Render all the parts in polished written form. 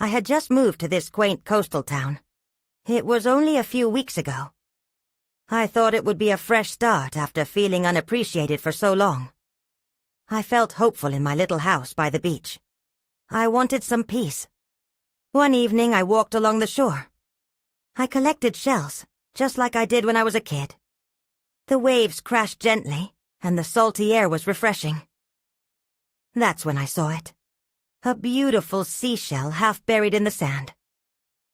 I had just moved to this quaint coastal town. It was only a few weeks ago. I thought it would be a fresh start after feeling unappreciated for so long. I felt hopeful in my little house by the beach. I wanted some peace. One evening I walked along the shore. I collected shells, just like I did when I was a kid. The waves crashed gently, and the salty air was refreshing. That's when I saw it. A beautiful seashell half buried in the sand.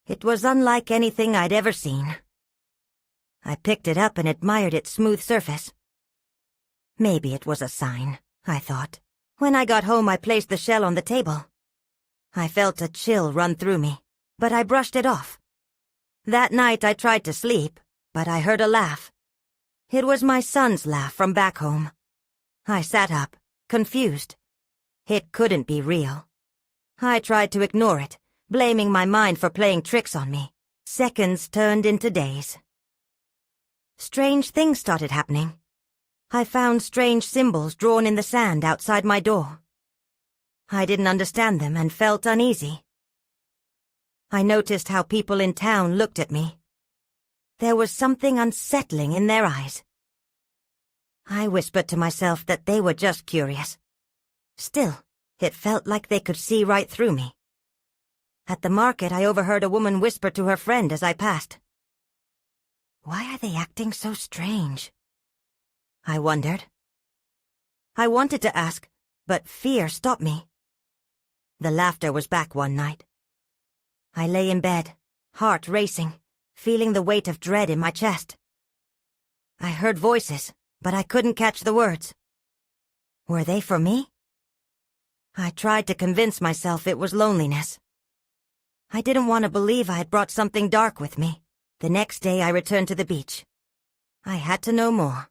It was unlike anything I'd ever seen. I picked it up and admired its smooth surface. Maybe it was a sign, I thought. When I got home, I placed the shell on the table. I felt a chill run through me, but I brushed it off. That night I tried to sleep, but I heard a laugh. It was my son's laugh from back home. I sat up, confused. It couldn't be real. I tried to ignore it, blaming my mind for playing tricks on me. Seconds turned into days. Strange things started happening. I found strange symbols drawn in the sand outside my door. I didn't understand them and felt uneasy. I noticed how people in town looked at me. There was something unsettling in their eyes. I whispered to myself that they were just curious. Still, it felt like they could see right through me. At the market, I overheard a woman whisper to her friend as I passed. Why are they acting so strange? I wondered. I wanted to ask, but fear stopped me. The laughter was back one night. I lay in bed, heart racing, feeling the weight of dread in my chest. I heard voices, but I couldn't catch the words. Were they for me? I tried to convince myself it was loneliness. I didn't want to believe I had brought something dark with me. The next day I returned to the beach. I had to know more.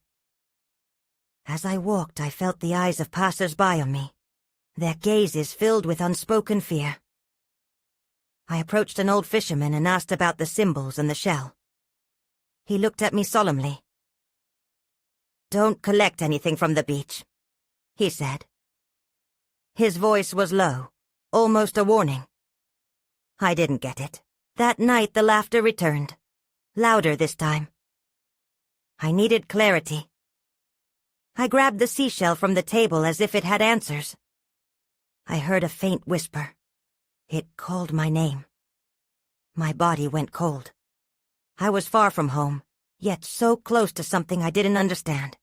As I walked, I felt the eyes of passers-by on me, their gazes filled with unspoken fear. I approached an old fisherman and asked about the symbols and the shell. He looked at me solemnly. "Don't collect anything from the beach," he said. His voice was low, almost a warning. I didn't get it. That night the laughter returned, louder this time. I needed clarity. I grabbed the seashell from the table as if it had answers. I heard a faint whisper. It called my name. My body went cold. I was far from home, yet so close to something I didn't understand.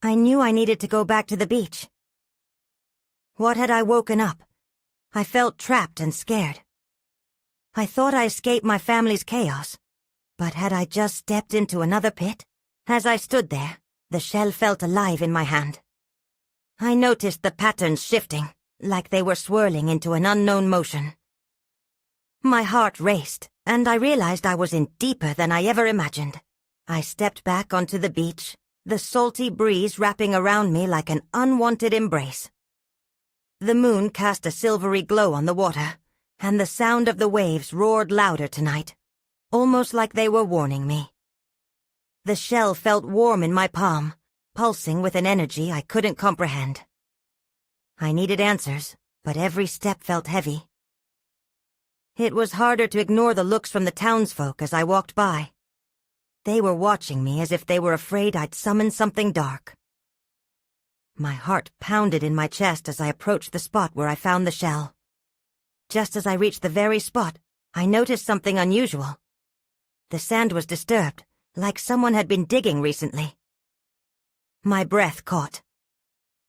I knew I needed to go back to the beach. What had I woken up? I felt trapped and scared. I thought I escaped my family's chaos, but had I just stepped into another pit? As I stood there, the shell felt alive in my hand. I noticed the patterns shifting, like they were swirling into an unknown motion. My heart raced, and I realized I was in deeper than I ever imagined. I stepped back onto the beach, the salty breeze wrapping around me like an unwanted embrace. The moon cast a silvery glow on the water, and the sound of the waves roared louder tonight, almost like they were warning me. The shell felt warm in my palm, pulsing with an energy I couldn't comprehend. I needed answers, but every step felt heavy. It was harder to ignore the looks from the townsfolk as I walked by. They were watching me as if they were afraid I'd summon something dark. My heart pounded in my chest as I approached the spot where I found the shell. Just as I reached the very spot, I noticed something unusual. The sand was disturbed, like someone had been digging recently. My breath caught.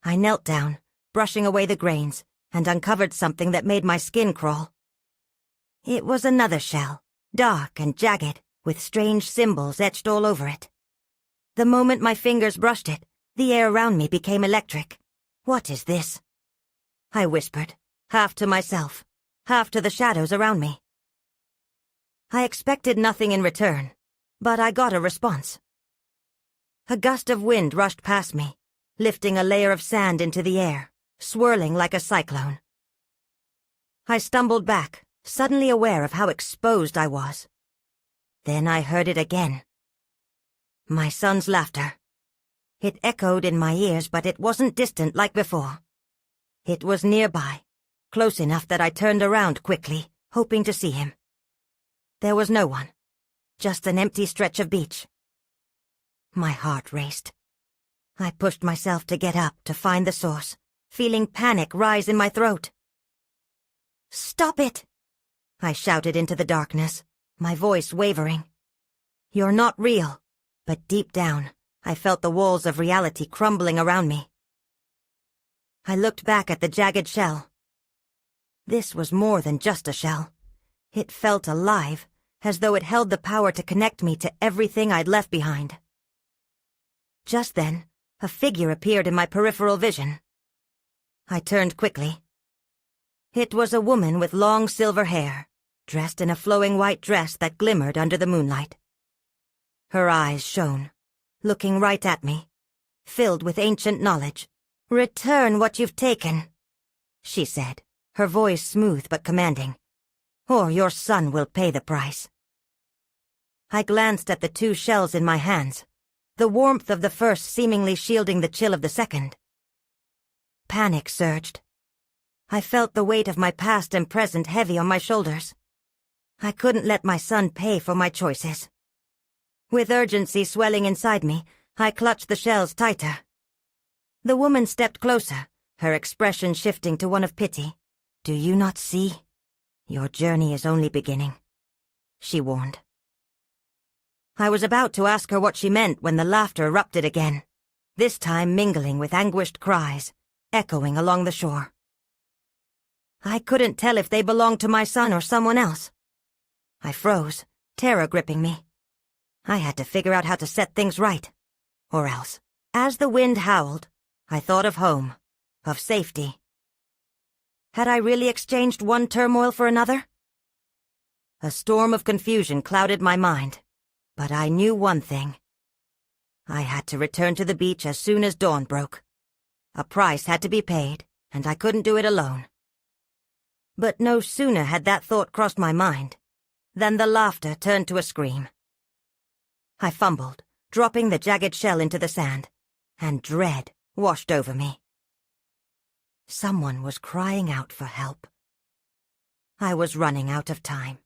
I knelt down, brushing away the grains, and uncovered something that made my skin crawl. It was another shell, dark and jagged, with strange symbols etched all over it. The moment my fingers brushed it, the air around me became electric. "What is this?" I whispered, half to myself, half to the shadows around me. I expected nothing in return, but I got a response. A gust of wind rushed past me, lifting a layer of sand into the air, swirling like a cyclone. I stumbled back, suddenly aware of how exposed I was. Then I heard it again. My son's laughter. It echoed in my ears, but it wasn't distant like before. It was nearby, close enough that I turned around quickly, hoping to see him. There was no one, just an empty stretch of beach. My heart raced. I pushed myself to get up to find the source, feeling panic rise in my throat. "Stop it!" I shouted into the darkness, my voice wavering. "You're not real," but deep down, I felt the walls of reality crumbling around me. I looked back at the jagged shell. This was more than just a shell. It felt alive, as though it held the power to connect me to everything I'd left behind. Just then, a figure appeared in my peripheral vision. I turned quickly. It was a woman with long silver hair, dressed in a flowing white dress that glimmered under the moonlight. Her eyes shone, looking right at me, filled with ancient knowledge. "Return what you've taken," she said, her voice smooth but commanding, "or your son will pay the price." I glanced at the two shells in my hands, the warmth of the first seemingly shielding the chill of the second. Panic surged. I felt the weight of my past and present heavy on my shoulders. I couldn't let my son pay for my choices. With urgency swelling inside me, I clutched the shells tighter. The woman stepped closer, her expression shifting to one of pity. "Do you not see? Your journey is only beginning," she warned. I was about to ask her what she meant when the laughter erupted again, this time mingling with anguished cries, echoing along the shore. I couldn't tell if they belonged to my son or someone else. I froze, terror gripping me. I had to figure out how to set things right, or else. As the wind howled, I thought of home, of safety. Had I really exchanged one turmoil for another? A storm of confusion clouded my mind, but I knew one thing. I had to return to the beach as soon as dawn broke. A price had to be paid, and I couldn't do it alone. But no sooner had that thought crossed my mind than the laughter turned to a scream. I fumbled, dropping the jagged shell into the sand, and dread washed over me. Someone was crying out for help. I was running out of time.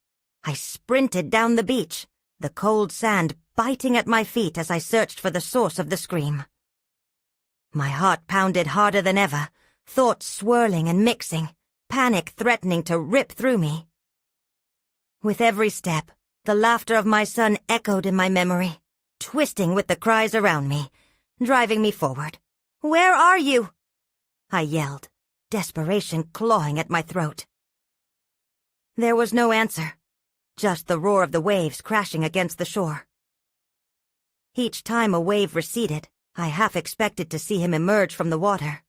I sprinted down the beach, the cold sand biting at my feet as I searched for the source of the scream. My heart pounded harder than ever, thoughts swirling and mixing, panic threatening to rip through me. With every step, the laughter of my son echoed in my memory, twisting with the cries around me, driving me forward. "Where are you?" I yelled, desperation clawing at my throat. There was no answer, just the roar of the waves crashing against the shore. Each time a wave receded, I half expected to see him emerge from the water,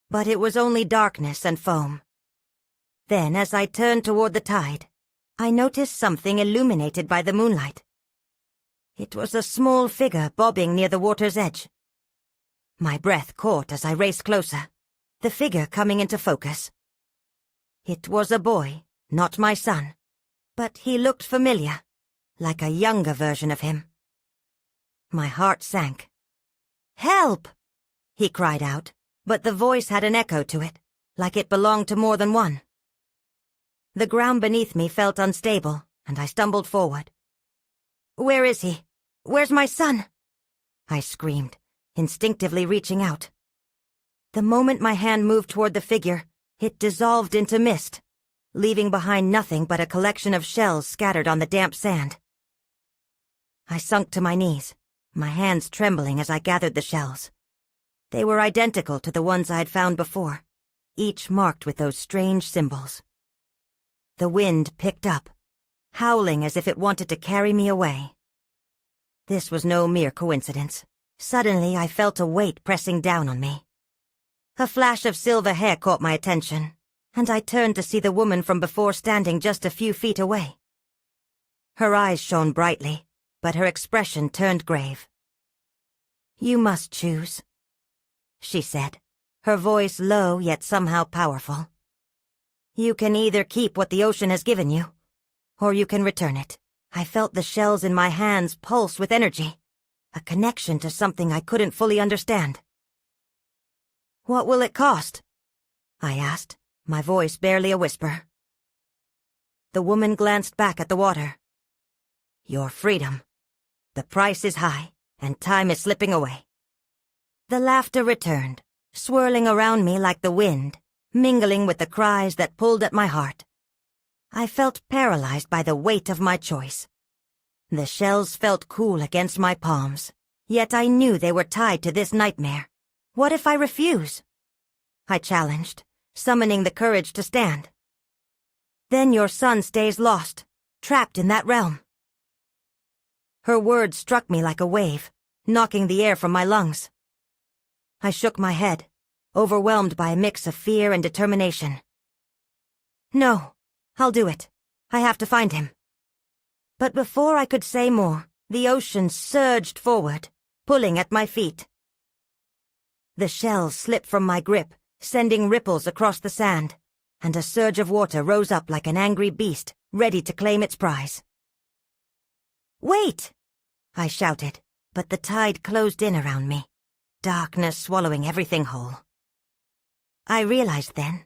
but it was only darkness and foam. Then, as I turned toward the tide, I noticed something illuminated by the moonlight. It was a small figure bobbing near the water's edge. My breath caught as I raced closer, the figure coming into focus. It was a boy, not my son, but he looked familiar, like a younger version of him. My heart sank. "Help!" he cried out, but the voice had an echo to it, like it belonged to more than one. The ground beneath me felt unstable, and I stumbled forward. "Where is he? Where's my son?" I screamed, instinctively reaching out. The moment my hand moved toward the figure, it dissolved into mist, leaving behind nothing but a collection of shells scattered on the damp sand. I sunk to my knees, my hands trembling as I gathered the shells. They were identical to the ones I had found before, each marked with those strange symbols. The wind picked up, howling as if it wanted to carry me away. This was no mere coincidence. Suddenly, I felt a weight pressing down on me. A flash of silver hair caught my attention, and I turned to see the woman from before standing just a few feet away. Her eyes shone brightly, but her expression turned grave. "You must choose," she said, her voice low yet somehow powerful. "You can either keep what the ocean has given you, or you can return it." I felt the shells in my hands pulse with energy, a connection to something I couldn't fully understand. "What will it cost?" I asked, my voice barely a whisper. The woman glanced back at the water. Your freedom. The price is high, and time is slipping away. The laughter returned, swirling around me like the wind, mingling with the cries that pulled at my heart. I felt paralyzed by the weight of my choice. The shells felt cool against my palms, yet I knew they were tied to this nightmare. What if I refuse? I challenged, summoning the courage to stand. Then your son stays lost, trapped in that realm. Her words struck me like a wave, knocking the air from my lungs. I shook my head, overwhelmed by a mix of fear and determination. No, I'll do it. I have to find him. But before I could say more, the ocean surged forward, pulling at my feet. The shells slipped from my grip, sending ripples across the sand, and a surge of water rose up like an angry beast, ready to claim its prize. Wait! I shouted, but the tide closed in around me, darkness swallowing everything whole. I realized then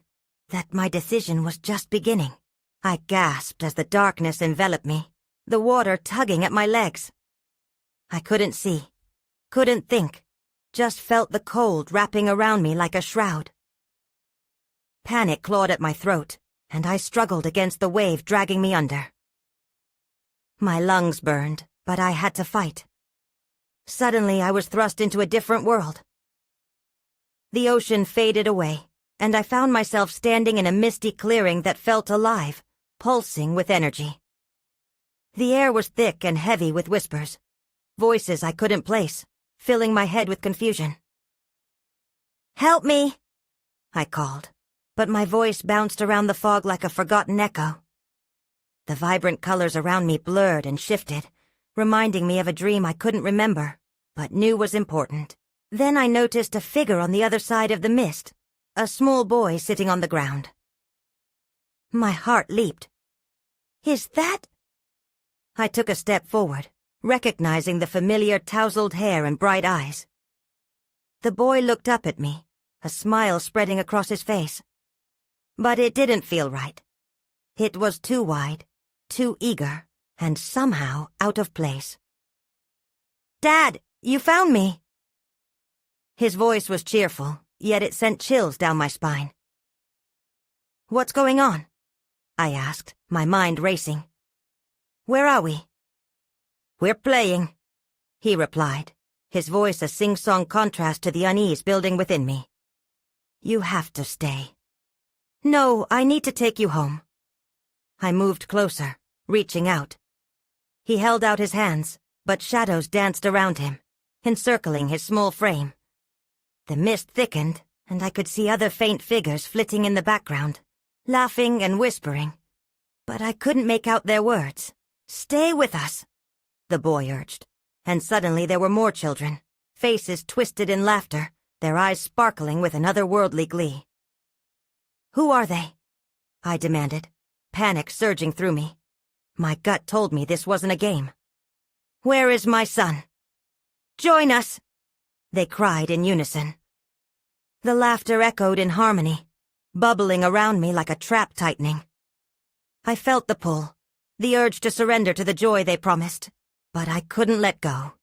that my decision was just beginning. I gasped as the darkness enveloped me, the water tugging at my legs. I couldn't see, couldn't think, just felt the cold wrapping around me like a shroud. Panic clawed at my throat, and I struggled against the wave dragging me under. My lungs burned, but I had to fight. Suddenly I was thrust into a different world. The ocean faded away, and I found myself standing in a misty clearing that felt alive, pulsing with energy. The air was thick and heavy with whispers, voices I couldn't place, filling my head with confusion. "Help me!" I called, but my voice bounced around the fog like a forgotten echo. The vibrant colors around me blurred and shifted, reminding me of a dream I couldn't remember, but knew was important. Then I noticed a figure on the other side of the mist, a small boy sitting on the ground. My heart leaped. Is that? I took a step forward, recognizing the familiar tousled hair and bright eyes. The boy looked up at me, a smile spreading across his face. But it didn't feel right. It was too wide, too eager, and somehow out of place. "Dad, you found me!" His voice was cheerful, yet it sent chills down my spine. "What's going on?" I asked, my mind racing. "Where are we?" "We're playing," he replied, his voice a sing-song contrast to the unease building within me. "You have to stay." "No, I need to take you home." I moved closer, reaching out. He held out his hands, but shadows danced around him, encircling his small frame. The mist thickened, and I could see other faint figures flitting in the background, laughing and whispering. But I couldn't make out their words. "Stay with us," the boy urged, and suddenly there were more children, faces twisted in laughter, their eyes sparkling with an otherworldly glee. "Who are they?" I demanded, panic surging through me. My gut told me this wasn't a game. "Where is my son?" "Join us!" they cried in unison. The laughter echoed in harmony, bubbling around me like a trap tightening. I felt the pull, the urge to surrender to the joy they promised, but I couldn't let go.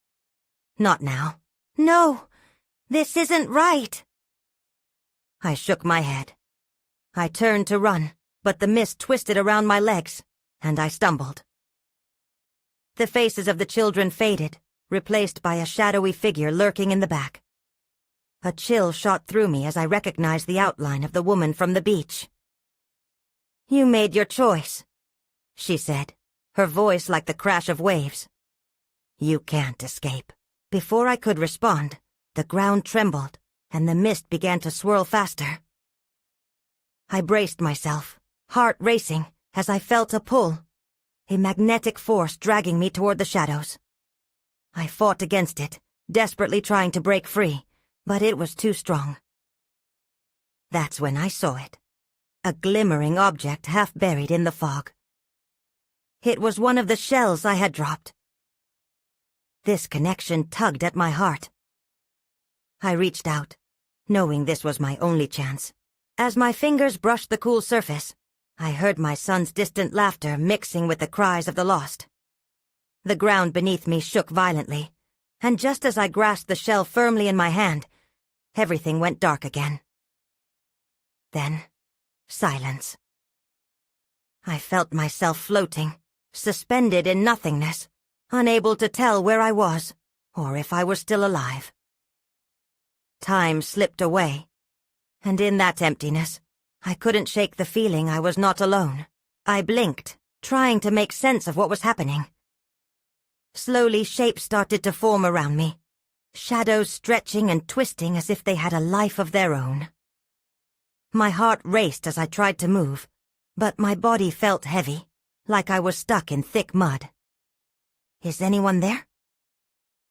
Not now. "No, this isn't right." I shook my head. I turned to run, but the mist twisted around my legs, and I stumbled. The faces of the children faded, replaced by a shadowy figure lurking in the back. A chill shot through me as I recognized the outline of the woman from the beach. "You made your choice," she said, her voice like the crash of waves. "You can't escape." Before I could respond, the ground trembled, and the mist began to swirl faster. I braced myself, heart racing, as I felt a pull, a magnetic force dragging me toward the shadows. I fought against it, desperately trying to break free, but it was too strong. That's when I saw it, a glimmering object half buried in the fog. It was one of the shells I had dropped. This connection tugged at my heart. I reached out, knowing this was my only chance. As my fingers brushed the cool surface, I heard my son's distant laughter mixing with the cries of the lost. The ground beneath me shook violently, and just as I grasped the shell firmly in my hand, everything went dark again. Then, silence. I felt myself floating, suspended in nothingness, unable to tell where I was, or if I were still alive. Time slipped away, and in that emptiness, I couldn't shake the feeling I was not alone. I blinked, trying to make sense of what was happening. Slowly, shapes started to form around me, shadows stretching and twisting as if they had a life of their own. My heart raced as I tried to move, but my body felt heavy, like I was stuck in thick mud. "Is anyone there?"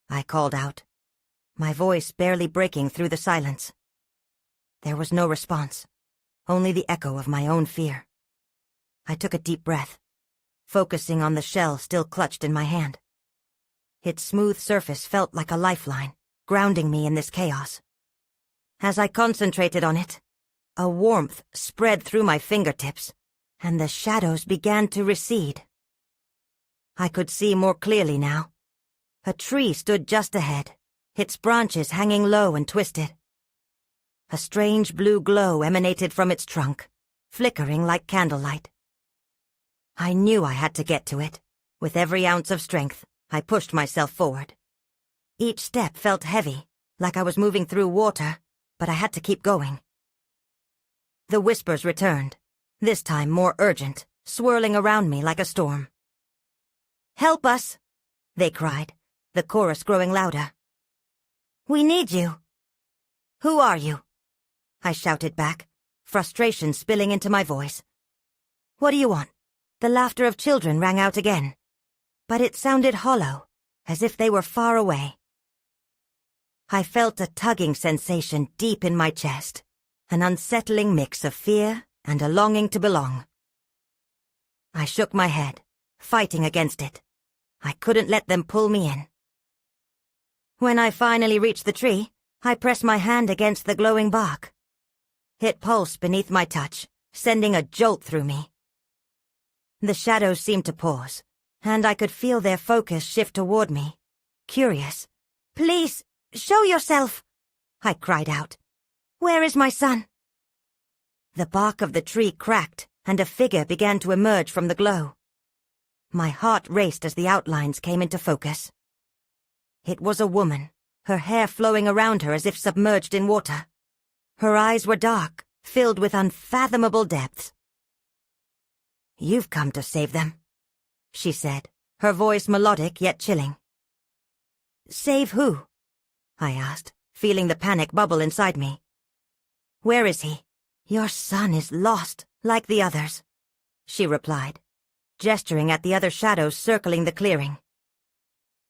I called out, my voice barely breaking through the silence. There was no response, only the echo of my own fear. I took a deep breath, focusing on the shell still clutched in my hand. Its smooth surface felt like a lifeline, grounding me in this chaos. As I concentrated on it, a warmth spread through my fingertips, and the shadows began to recede. I could see more clearly now. A tree stood just ahead, its branches hanging low and twisted. A strange blue glow emanated from its trunk, flickering like candlelight. I knew I had to get to it. With every ounce of strength, I pushed myself forward. Each step felt heavy, like I was moving through water, but I had to keep going. The whispers returned, this time more urgent, swirling around me like a storm. "Help us!" they cried, the chorus growing louder. "We need you." "Who are you?" I shouted back, frustration spilling into my voice. "What do you want?" The laughter of children rang out again, but it sounded hollow, as if they were far away. I felt a tugging sensation deep in my chest, an unsettling mix of fear and a longing to belong. I shook my head, fighting against it. I couldn't let them pull me in. When I finally reached the tree, I pressed my hand against the glowing bark. It pulsed beneath my touch, sending a jolt through me. The shadows seemed to pause, and I could feel their focus shift toward me, curious. "Please, show yourself!" I cried out. "Where is my son?" The bark of the tree cracked, and a figure began to emerge from the glow. My heart raced as the outlines came into focus. It was a woman, her hair flowing around her as if submerged in water. Her eyes were dark, filled with unfathomable depths. "You've come to save them," she said, her voice melodic yet chilling. "Save who?" I asked, feeling the panic bubble inside me. "Where is he?" "Your son is lost, like the others," she replied, gesturing at the other shadows circling the clearing.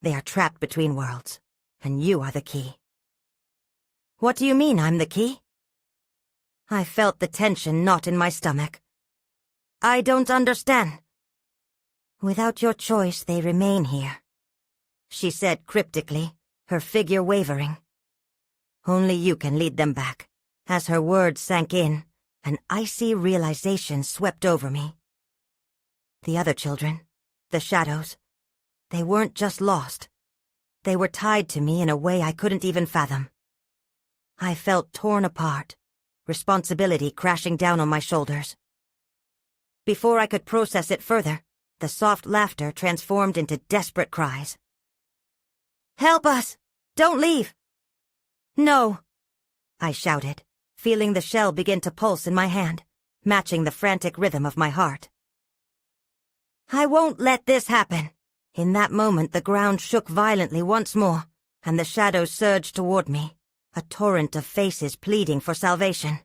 "They are trapped between worlds, and you are the key." "What do you mean I'm the key?" I felt the tension knot in my stomach. "I don't understand." "Without your choice, they remain here," she said cryptically, her figure wavering. "Only you can lead them back." As her words sank in, an icy realization swept over me. The other children, the shadows, they weren't just lost. They were tied to me in a way I couldn't even fathom. I felt torn apart, responsibility crashing down on my shoulders. Before I could process it further, the soft laughter transformed into desperate cries. "Help us! Don't leave!" "No!" I shouted, feeling the shell begin to pulse in my hand, matching the frantic rhythm of my heart. "I won't let this happen." In that moment the ground shook violently once more, and the shadows surged toward me, a torrent of faces pleading for salvation.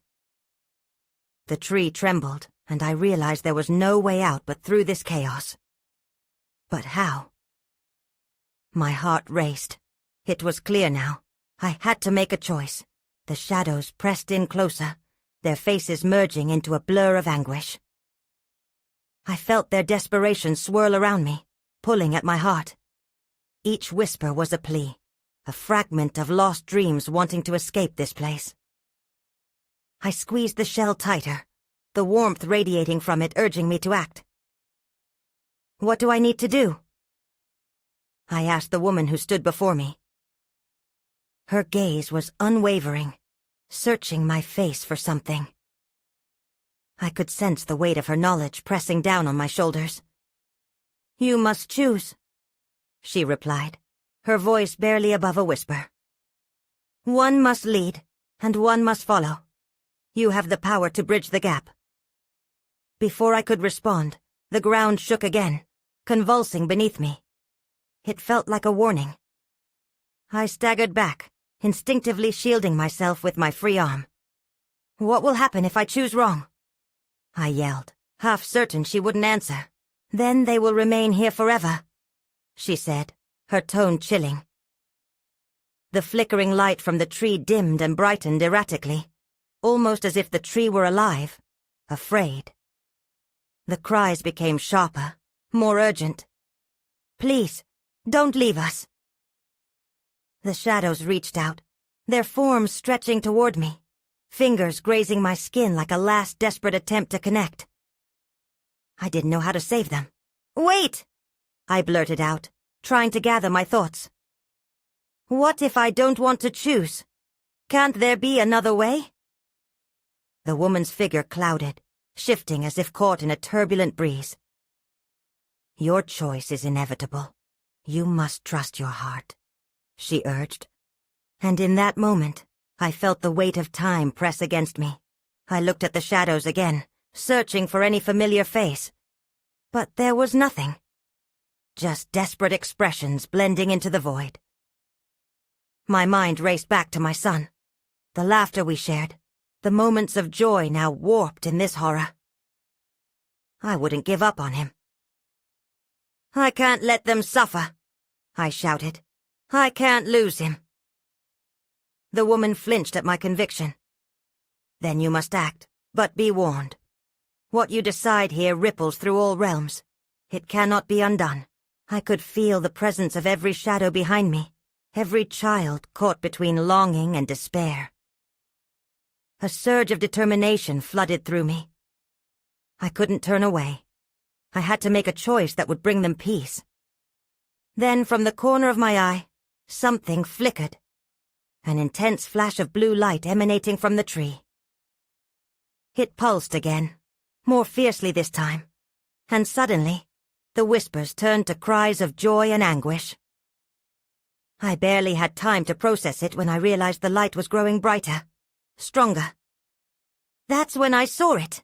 The tree trembled, and I realized there was no way out but through this chaos. But how? My heart raced. It was clear now. I had to make a choice. The shadows pressed in closer, their faces merging into a blur of anguish. I felt their desperation swirl around me, pulling at my heart. Each whisper was a plea, a fragment of lost dreams wanting to escape this place. I squeezed the shell tighter, the warmth radiating from it urging me to act. "What do I need to do?" I asked the woman who stood before me. Her gaze was unwavering, searching my face for something. I could sense the weight of her knowledge pressing down on my shoulders. "You must choose," she replied, her voice barely above a whisper. "One must lead, and one must follow. You have the power to bridge the gap." Before I could respond, the ground shook again, convulsing beneath me. It felt like a warning. I staggered back, instinctively shielding myself with my free arm. "What will happen if I choose wrong?" I yelled, half certain she wouldn't answer. "Then they will remain here forever," she said, her tone chilling. The flickering light from the tree dimmed and brightened erratically, almost as if the tree were alive, afraid. The cries became sharper, more urgent. "Please, don't leave us." The shadows reached out, their forms stretching toward me, fingers grazing my skin like a last desperate attempt to connect. I didn't know how to save them. "Wait!" I blurted out, trying to gather my thoughts. "What if I don't want to choose? Can't there be another way?" The woman's figure clouded, shifting as if caught in a turbulent breeze. "Your choice is inevitable. You must trust your heart," she urged. And in that moment, I felt the weight of time press against me. I looked at the shadows again, searching for any familiar face. But there was nothing. Just desperate expressions blending into the void. My mind raced back to my son, the laughter we shared, the moments of joy now warped in this horror. I wouldn't give up on him. "I can't let them suffer," I shouted. "I can't lose him." The woman flinched at my conviction. "Then you must act, but be warned. What you decide here ripples through all realms. It cannot be undone." I could feel the presence of every shadow behind me, every child caught between longing and despair. A surge of determination flooded through me. I couldn't turn away. I had to make a choice that would bring them peace. Then, from the corner of my eye, something flickered. An intense flash of blue light emanating from the tree. It pulsed again, more fiercely this time, and suddenly, the whispers turned to cries of joy and anguish. I barely had time to process it when I realized the light was growing brighter, stronger. That's when I saw it,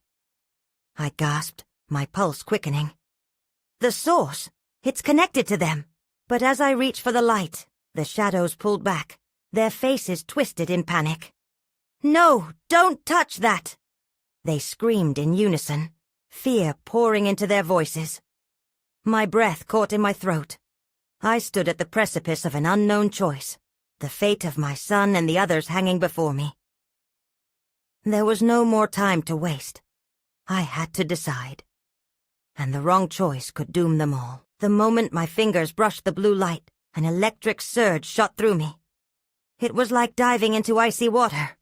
I gasped, my pulse quickening. "The source! It's connected to them!" But as I reached for the light, the shadows pulled back, their faces twisted in panic. "No, don't touch that!" They screamed in unison, fear pouring into their voices. My breath caught in my throat. I stood at the precipice of an unknown choice, the fate of my son and the others hanging before me. There was no more time to waste. I had to decide. And the wrong choice could doom them all. The moment my fingers brushed the blue light, an electric surge shot through me. It was like diving into icy water.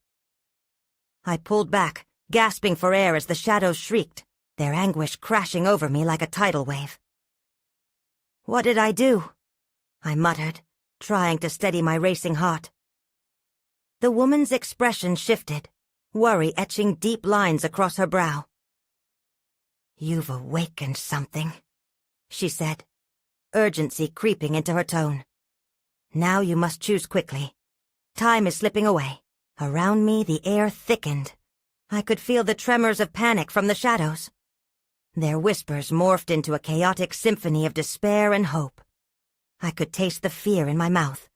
I pulled back, gasping for air as the shadows shrieked, their anguish crashing over me like a tidal wave. "What did I do?" I muttered, trying to steady my racing heart. The woman's expression shifted, worry etching deep lines across her brow. "You've awakened something," she said, urgency creeping into her tone. "Now you must choose quickly. Time is slipping away." Around me the air thickened. I could feel the tremors of panic from the shadows. Their whispers morphed into a chaotic symphony of despair and hope. I could taste the fear in my mouth.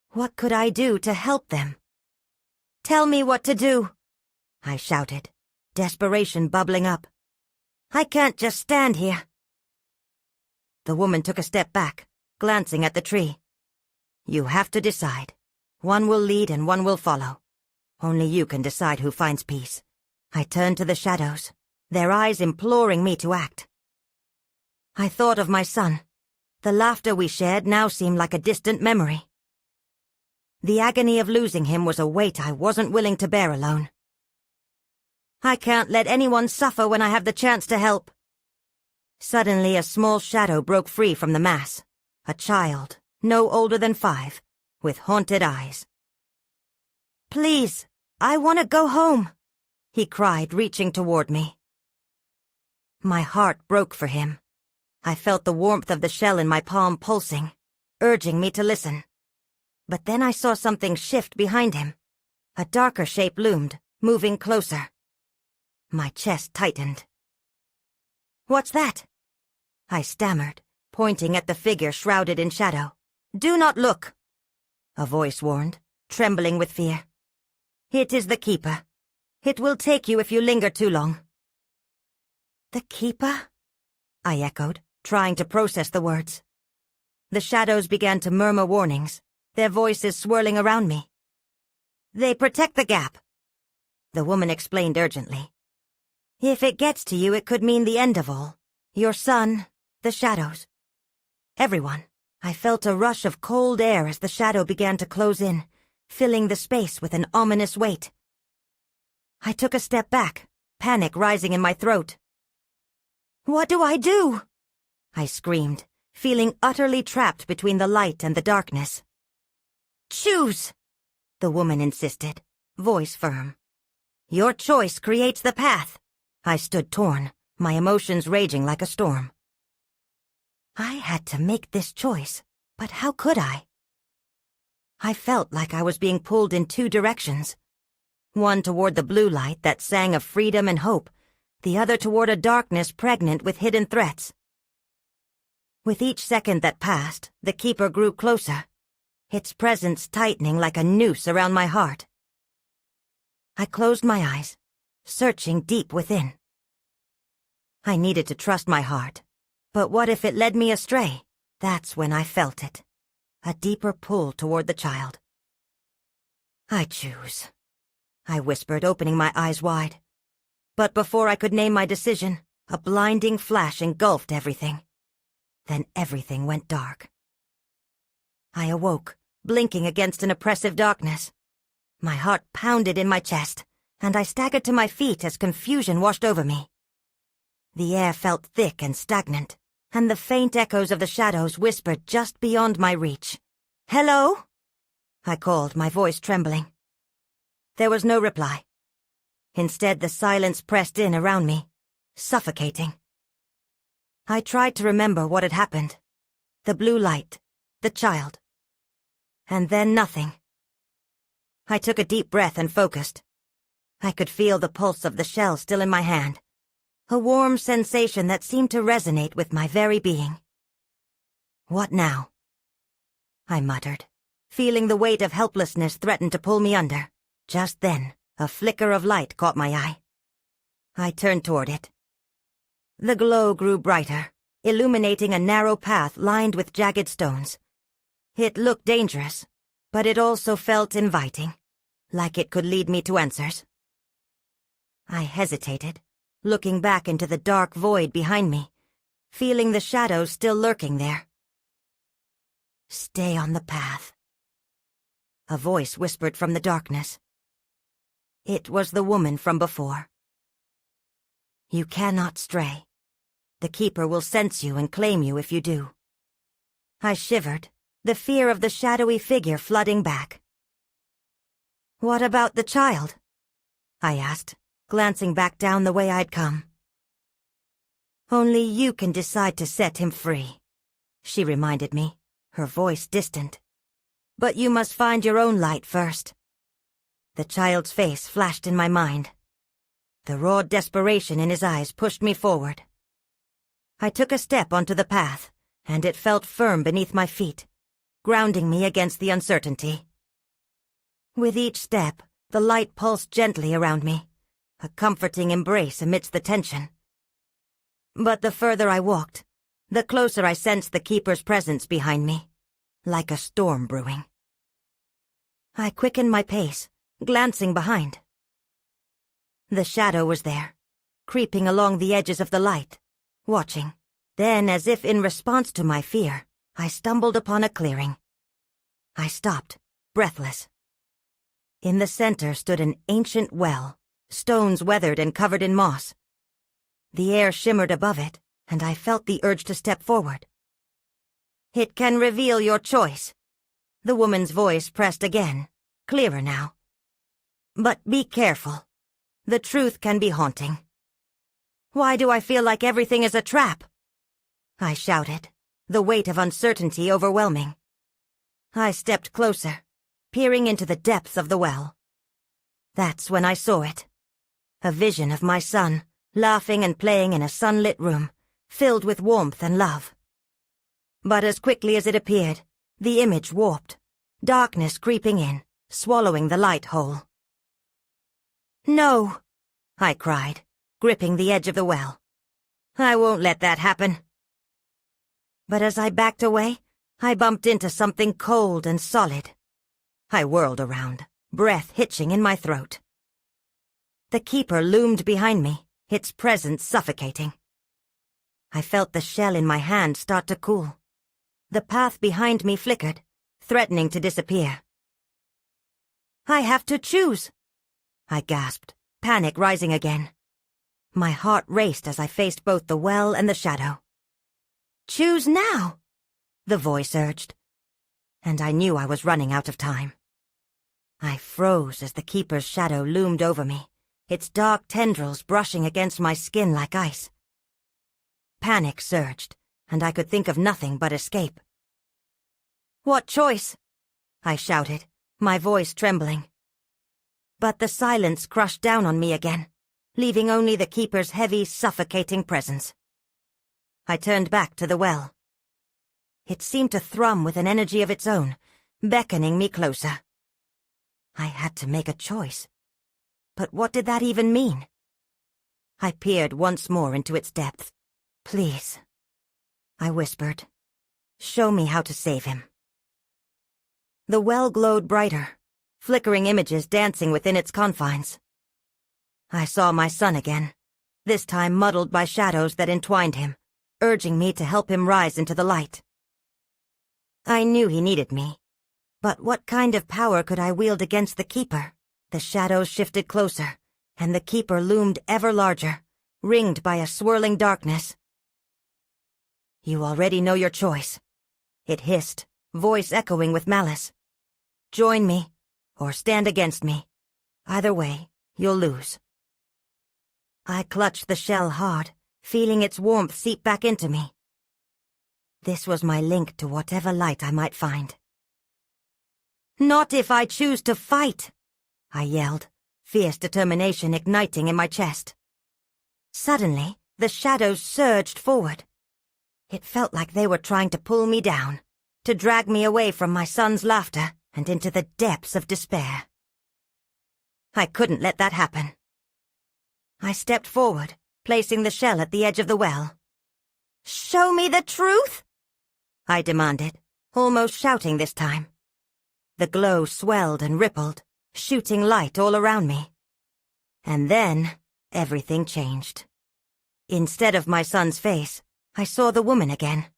What could I do to help them? "Tell me what to do," I shouted, desperation bubbling up. "I can't just stand here." The woman took a step back, glancing at the tree. "You have to decide. One will lead and one will follow. Only you can decide who finds peace." I turned to the shadows, their eyes imploring me to act. I thought of my son. The laughter we shared now seemed like a distant memory. The agony of losing him was a weight I wasn't willing to bear alone. I can't let anyone suffer when I have the chance to help. Suddenly a small shadow broke free from the mass. A child, no older than 5, with haunted eyes. "Please, I want to go home," he cried, reaching toward me. My heart broke for him. I felt the warmth of the shell in my palm pulsing, urging me to listen. But then I saw something shift behind him. A darker shape loomed, moving closer. My chest tightened. "What's that?" I stammered, pointing at the figure shrouded in shadow. "Do not look," a voice warned, trembling with fear. "It is the Keeper. It will take you if you linger too long." "The Keeper?" I echoed, trying to process the words. The shadows began to murmur warnings, their voices swirling around me. "They protect the gap," the woman explained urgently. "If it gets to you, it could mean the end of all. Your son, the shadows. Everyone." I felt a rush of cold air as the shadow began to close in, filling the space with an ominous weight. I took a step back, panic rising in my throat. "What do I do?" I screamed, feeling utterly trapped between the light and the darkness. "Choose," the woman insisted, voice firm. "Your choice creates the path." I stood torn, my emotions raging like a storm. I had to make this choice, but how could I? I felt like I was being pulled in 2 directions. One toward the blue light that sang of freedom and hope, the other toward a darkness pregnant with hidden threats. With each second that passed, the Keeper grew closer, its presence tightening like a noose around my heart. I closed my eyes, searching deep within. I needed to trust my heart, but what if it led me astray? That's when I felt it, a deeper pull toward the child. "I choose," I whispered, opening my eyes wide. But before I could name my decision, a blinding flash engulfed everything. Then everything went dark. I awoke, blinking against an oppressive darkness. My heart pounded in my chest, and I staggered to my feet as confusion washed over me. The air felt thick and stagnant, and the faint echoes of the shadows whispered just beyond my reach. "Hello?" I called, my voice trembling. There was no reply. Instead, the silence pressed in around me, suffocating. I tried to remember what had happened. The blue light, the child. And then nothing. I took a deep breath and focused. I could feel the pulse of the shell still in my hand, a warm sensation that seemed to resonate with my very being. "What now?" I muttered, feeling the weight of helplessness threaten to pull me under. Just then, a flicker of light caught my eye. I turned toward it. The glow grew brighter, illuminating a narrow path lined with jagged stones. It looked dangerous, but it also felt inviting, like it could lead me to answers. I hesitated, looking back into the dark void behind me, feeling the shadows still lurking there. "Stay on the path," a voice whispered from the darkness. It was the woman from before. "You cannot stray. The Keeper will sense you and claim you if you do." I shivered, the fear of the shadowy figure flooding back. "What about the child?" I asked, glancing back down the way I'd come. "Only you can decide to set him free," she reminded me, her voice distant. "But you must find your own light first." The child's face flashed in my mind. The raw desperation in his eyes pushed me forward. I took a step onto the path, and it felt firm beneath my feet, grounding me against the uncertainty. With each step, the light pulsed gently around me, a comforting embrace amidst the tension. But the further I walked, the closer I sensed the Keeper's presence behind me, like a storm brewing. I quickened my pace, glancing behind. The shadow was there, creeping along the edges of the light, watching. Then, as if in response to my fear, I stumbled upon a clearing. I stopped, breathless. In the center stood an ancient well, stones weathered and covered in moss. The air shimmered above it, and I felt the urge to step forward. "It can reveal your choice." The woman's voice pressed again, clearer now. "But be careful. The truth can be haunting." "Why do I feel like everything is a trap?" I shouted, the weight of uncertainty overwhelming. I stepped closer, peering into the depths of the well. That's when I saw it. A vision of my son, laughing and playing in a sunlit room, filled with warmth and love. But as quickly as it appeared, the image warped, darkness creeping in, swallowing the light whole. "No!" I cried, gripping the edge of the well. "I won't let that happen." But as I backed away, I bumped into something cold and solid. I whirled around, breath hitching in my throat. The keeper loomed behind me, its presence suffocating. I felt the shell in my hand start to cool. The path behind me flickered, threatening to disappear. "I have to choose," I gasped, panic rising again. My heart raced as I faced both the well and the shadow. "Choose now," the voice urged, and I knew I was running out of time. I froze as the keeper's shadow loomed over me, its dark tendrils brushing against my skin like ice. Panic surged, and I could think of nothing but escape. "What choice?" I shouted, my voice trembling. But the silence crushed down on me again, leaving only the keeper's heavy, suffocating presence. I turned back to the well. It seemed to thrum with an energy of its own, beckoning me closer. I had to make a choice. But what did that even mean? I peered once more into its depths. "Please," I whispered, "show me how to save him." The well glowed brighter, flickering images dancing within its confines. I saw my son again, this time muddled by shadows that entwined him, urging me to help him rise into the light. I knew he needed me, but what kind of power could I wield against the keeper? The shadows shifted closer, and the keeper loomed ever larger, ringed by a swirling darkness. "You already know your choice," it hissed, voice echoing with malice. "Join me, or stand against me. Either way, you'll lose." I clutched the shell hard, feeling its warmth seep back into me. This was my link to whatever light I might find. "Not if I choose to fight!" I yelled, fierce determination igniting in my chest. Suddenly, the shadows surged forward. It felt like they were trying to pull me down, to drag me away from my son's laughter and into the depths of despair. I couldn't let that happen. I stepped forward, placing the shell at the edge of the well. "Show me the truth!" I demanded, almost shouting this time. The glow swelled and rippled, shooting light all around me. And then, everything changed. Instead of my son's face, I saw the woman again.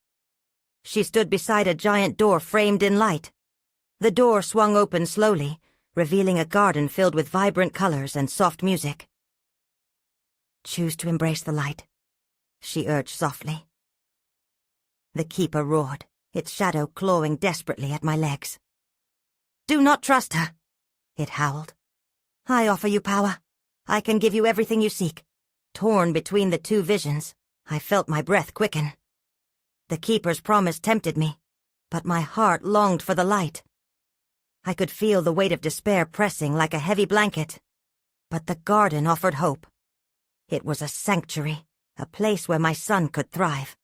She stood beside a giant door framed in light. The door swung open slowly, revealing a garden filled with vibrant colors and soft music. "Choose to embrace the light," she urged softly. The keeper roared, its shadow clawing desperately at my legs. "Do not trust her," it howled. "I offer you power. I can give you everything you seek." Torn between the two visions, I felt my breath quicken. The keeper's promise tempted me, but my heart longed for the light. I could feel the weight of despair pressing like a heavy blanket. But the garden offered hope. It was a sanctuary, a place where my son could thrive.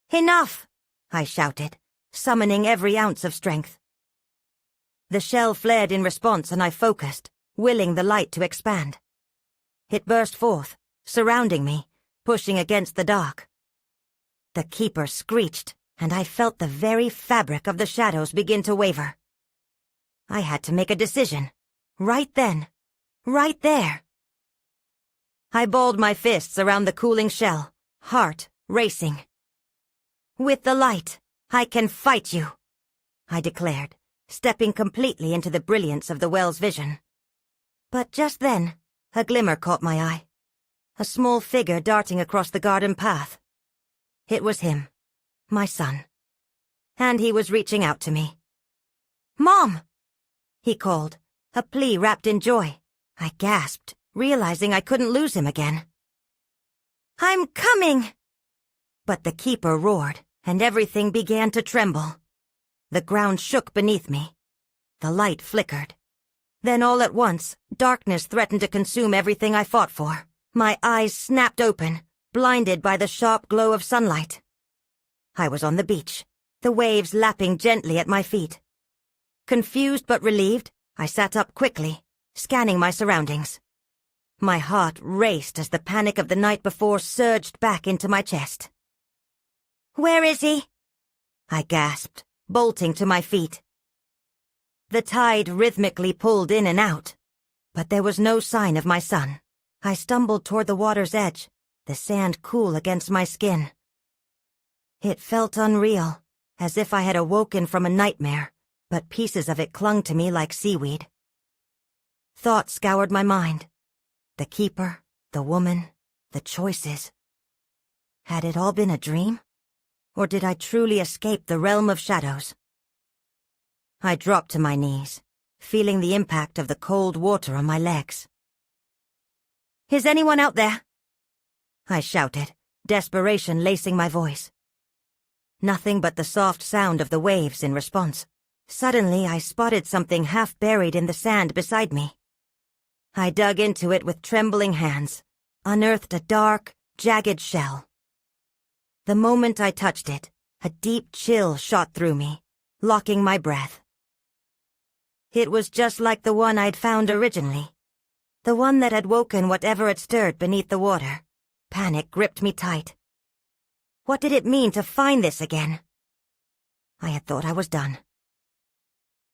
"Enough!" I shouted, summoning every ounce of strength. The shell flared in response and I focused, willing the light to expand. It burst forth, surrounding me, pushing against the dark. The keeper screeched, and I felt the very fabric of the shadows begin to waver. I had to make a decision. Right then. Right there. I balled my fists around the cooling shell, heart racing. "With the light, I can fight you," I declared, stepping completely into the brilliance of the well's vision. But just then, a glimmer caught my eye. A small figure darting across the garden path. It was him, my son. And he was reaching out to me. "Mom!" he called, a plea wrapped in joy. I gasped, realizing I couldn't lose him again. "I'm coming!" But the keeper roared, and everything began to tremble. The ground shook beneath me. The light flickered. Then all at once, darkness threatened to consume everything I fought for. My eyes snapped open, blinded by the sharp glow of sunlight. I was on the beach, the waves lapping gently at my feet. Confused but relieved, I sat up quickly, scanning my surroundings. My heart raced as the panic of the night before surged back into my chest. "Where is he?" I gasped, bolting to my feet. The tide rhythmically pulled in and out, but there was no sign of my son. I stumbled toward the water's edge, the sand cool against my skin. It felt unreal, as if I had awoken from a nightmare, but pieces of it clung to me like seaweed. Thoughts scoured my mind. The keeper, the woman, the choices. Had it all been a dream? Or did I truly escape the realm of shadows? I dropped to my knees, feeling the impact of the cold water on my legs. "Is anyone out there?" I shouted, desperation lacing my voice. Nothing but the soft sound of the waves in response. Suddenly, I spotted something half buried in the sand beside me. I dug into it with trembling hands, unearthed a dark, jagged shell. The moment I touched it, a deep chill shot through me, locking my breath. It was just like the one I'd found originally, the one that had woken whatever had stirred beneath the water. Panic gripped me tight. What did it mean to find this again? I had thought I was done.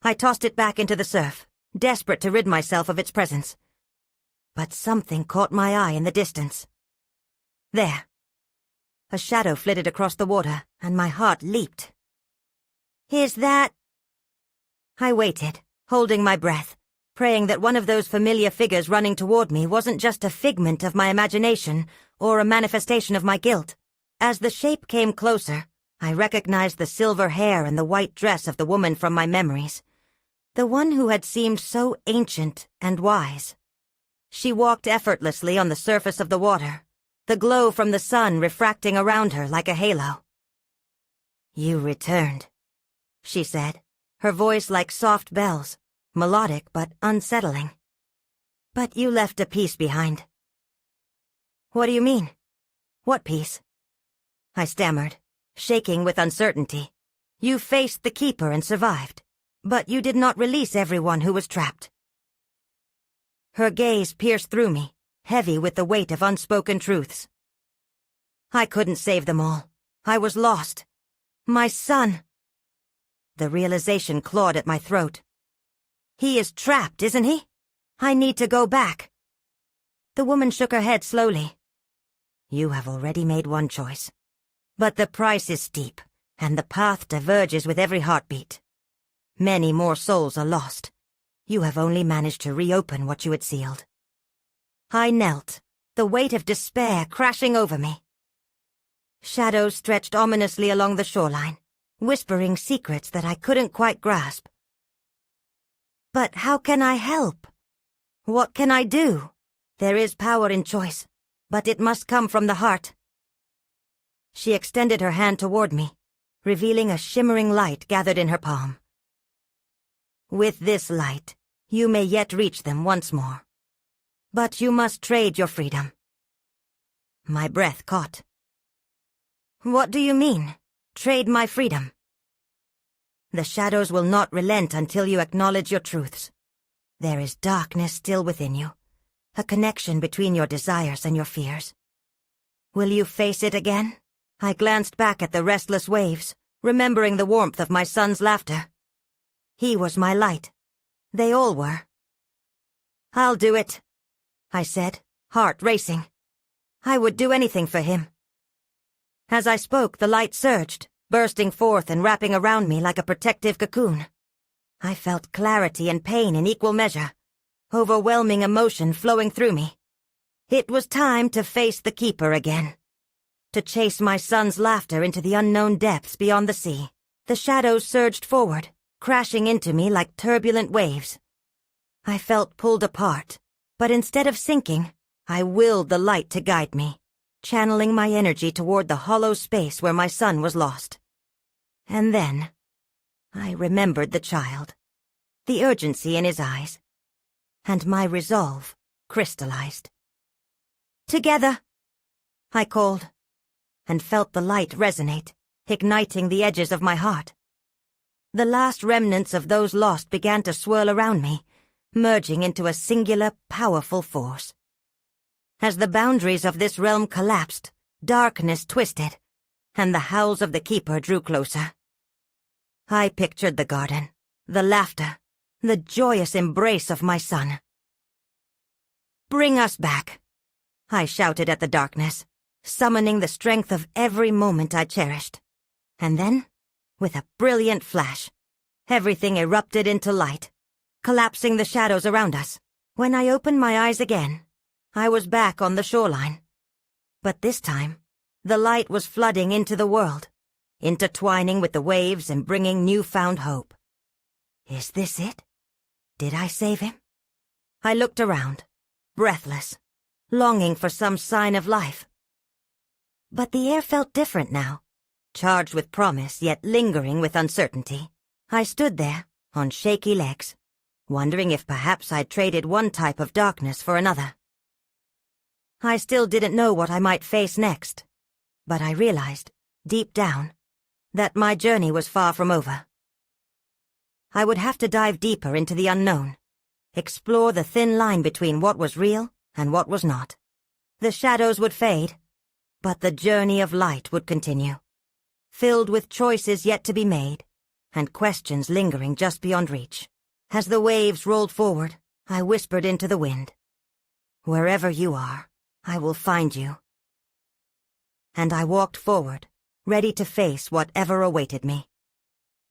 I tossed it back into the surf, desperate to rid myself of its presence. But something caught my eye in the distance. There. A shadow flitted across the water, and my heart leaped. "Is that—" I waited, holding my breath, praying that one of those familiar figures running toward me wasn't just a figment of my imagination or a manifestation of my guilt. As the shape came closer, I recognized the silver hair and the white dress of the woman from my memories, the one who had seemed so ancient and wise. She walked effortlessly on the surface of the water, the glow from the sun refracting around her like a halo. "You returned," she said, her voice like soft bells, melodic but unsettling. "But you left a piece behind." "What do you mean? What piece?" I stammered, shaking with uncertainty. "You faced the keeper and survived, but you did not release everyone who was trapped." Her gaze pierced through me, heavy with the weight of unspoken truths. "I couldn't save them all. I was lost. My son." The realization clawed at my throat. "He is trapped, isn't he? I need to go back." The woman shook her head slowly. "You have already made one choice. But the price is steep, and the path diverges with every heartbeat. Many more souls are lost. You have only managed to reopen what you had sealed." I knelt, the weight of despair crashing over me. Shadows stretched ominously along the shoreline, whispering secrets that I couldn't quite grasp. "But how can I help? What can I do? There is power in choice, but it must come from the heart." She extended her hand toward me, revealing a shimmering light gathered in her palm. "With this light, you may yet reach them once more. But you must trade your freedom." My breath caught. "What do you mean, trade my freedom?" "The shadows will not relent until you acknowledge your truths. There is darkness still within you, a connection between your desires and your fears. Will you face it again?" I glanced back at the restless waves, remembering the warmth of my son's laughter. He was my light. They all were. "I'll do it," I said, heart racing. I would do anything for him. As I spoke, the light surged, bursting forth and wrapping around me like a protective cocoon. I felt clarity and pain in equal measure. overwhelming emotion flowing through me. It was time to face the keeper again, to chase my son's laughter into the unknown depths beyond the sea. The shadows surged forward, crashing into me like turbulent waves. I felt pulled apart, but instead of sinking, I willed the light to guide me, channeling my energy toward the hollow space where my son was lost. And then, I remembered the child, the urgency in his eyes, and my resolve crystallized. "Together!" I called, and felt the light resonate, igniting the edges of my heart. The last remnants of those lost began to swirl around me, merging into a singular, powerful force. As the boundaries of this realm collapsed, darkness twisted, and the howls of the keeper drew closer. I pictured the garden, the laughter, the joyous embrace of my son. "Bring us back," I shouted at the darkness, summoning the strength of every moment I cherished. And then, with a brilliant flash, everything erupted into light, collapsing the shadows around us. When I opened my eyes again, I was back on the shoreline. But this time, the light was flooding into the world, intertwining with the waves and bringing newfound hope. Is this it? Did I save him? I looked around, breathless, longing for some sign of life. But the air felt different now, charged with promise yet lingering with uncertainty. I stood there, on shaky legs, wondering if perhaps I'd traded one type of darkness for another. I still didn't know what I might face next, but I realized, deep down, that my journey was far from over. I would have to dive deeper into the unknown, explore the thin line between what was real and what was not. The shadows would fade, but the journey of light would continue, filled with choices yet to be made and questions lingering just beyond reach. As the waves rolled forward, I whispered into the wind, "Wherever you are, I will find you." And I walked forward, ready to face whatever awaited me.